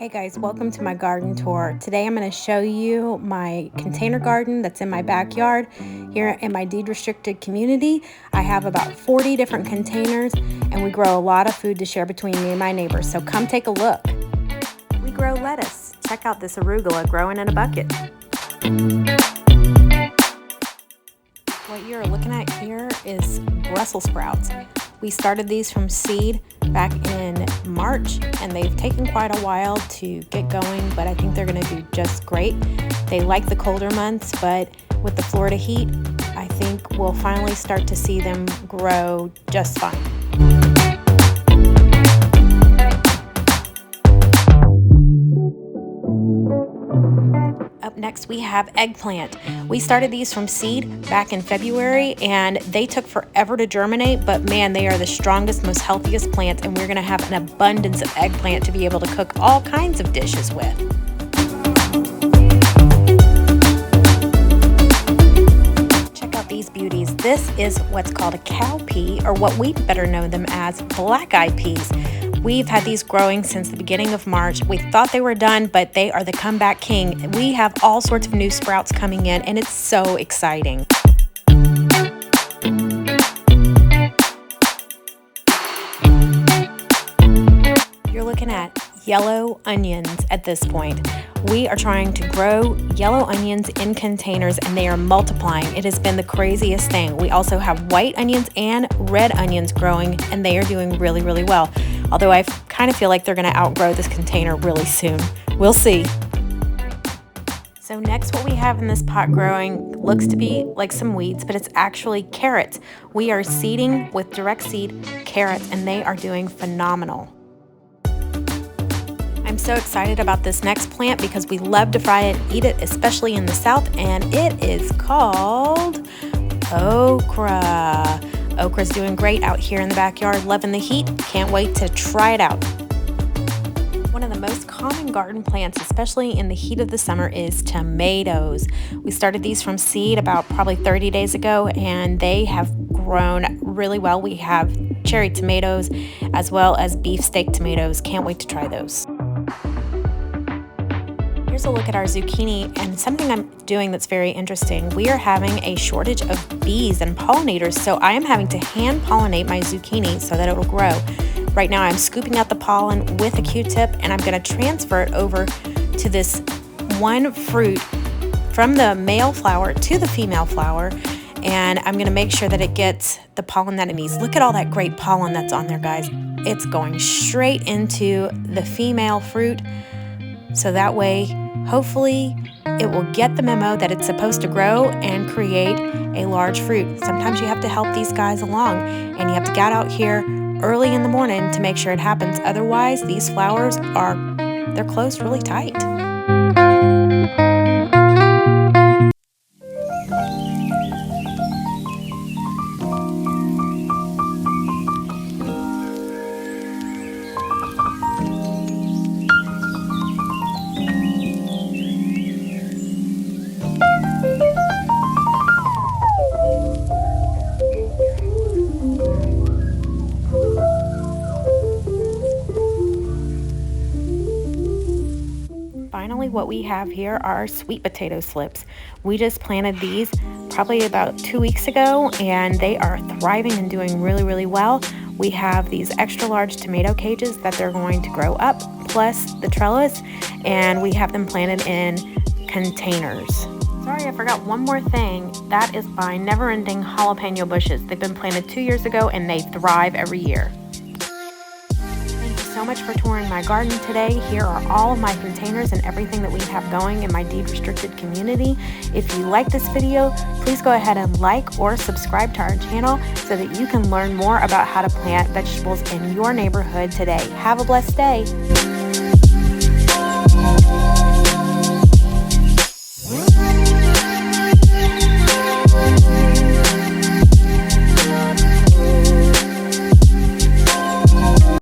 Hey guys, welcome to my garden tour. Today I'm going to show you my container garden that's in my backyard here in my deed restricted community. I have about 40 different containers and we grow a lot of food to share between me and my neighbors, so come take a look. We grow lettuce. Check out this arugula growing in a bucket. What you're looking at here is Brussels sprouts. We started these from seed back in March and they've taken quite a while to get going, but I think they're going to do just great. They like the colder months, but with the Florida heat, I think we'll finally start to see them grow just fine. Up next we have eggplant. We started these from seed back in February and they took forever to germinate, but man, they are the strongest, most healthiest plants, and we're gonna have an abundance of eggplant to be able to cook all kinds of dishes with. Check out these beauties. This is what's called a cowpea, or what we better know them as black-eyed peas. We've had these growing since the beginning of March. We thought they were done, but they are the comeback king. We have all sorts of new sprouts coming in, and it's so exciting. You're looking at yellow onions at this point. We are trying to grow yellow onions in containers and they are multiplying. It has been the craziest thing. We also have white onions and red onions growing and they are doing really, really well. Although I kind of feel like they're going to outgrow this container really soon. We'll see. So next, what we have in this pot growing looks to be like some weeds, but it's actually carrots. We are seeding with direct seed carrots and they are doing phenomenal. I'm so excited about this next plant because we love to fry it and eat it, especially in the South, and it is called okra. Okra's doing great out here in the backyard, loving the heat. Can't wait to try it out. One of the most common garden plants, especially in the heat of the summer, is tomatoes. We started these from seed about probably 30 days ago, and they have grown really well. We have cherry tomatoes as well as beefsteak tomatoes. Can't wait to try those. Here's a look at our zucchini, and something I'm doing that's very interesting. We are having a shortage of bees and pollinators, so I am having to hand pollinate my zucchini so that it will grow. Right now I'm scooping out the pollen with a Q-tip and I'm going to transfer it over to this one fruit from the male flower to the female flower, and I'm going to make sure that it gets the pollen that it needs. Look at all that great pollen that's on there, guys. It's going straight into the female fruit, so that way hopefully it will get the memo that it's supposed to grow and create a large fruit. Sometimes you have to help these guys along and you have to get out here early in the morning to make sure it happens. Otherwise, these flowers they're closed really tight. Finally, what we have here are sweet potato slips. We just planted these probably about 2 weeks ago and they are thriving and doing really, really well. We have these extra large tomato cages that they're going to grow up, plus the trellis, and we have them planted in containers. Sorry, I forgot one more thing. That is by Never Ending Jalapeno bushes. They've been planted 2 years ago and they thrive every year. So much for touring my garden today. Here are all of my containers and everything that we have going in my deed restricted community. If you like this video, please go ahead and like or subscribe to our channel so that you can learn more about how to plant vegetables in your neighborhood today. Have a blessed day.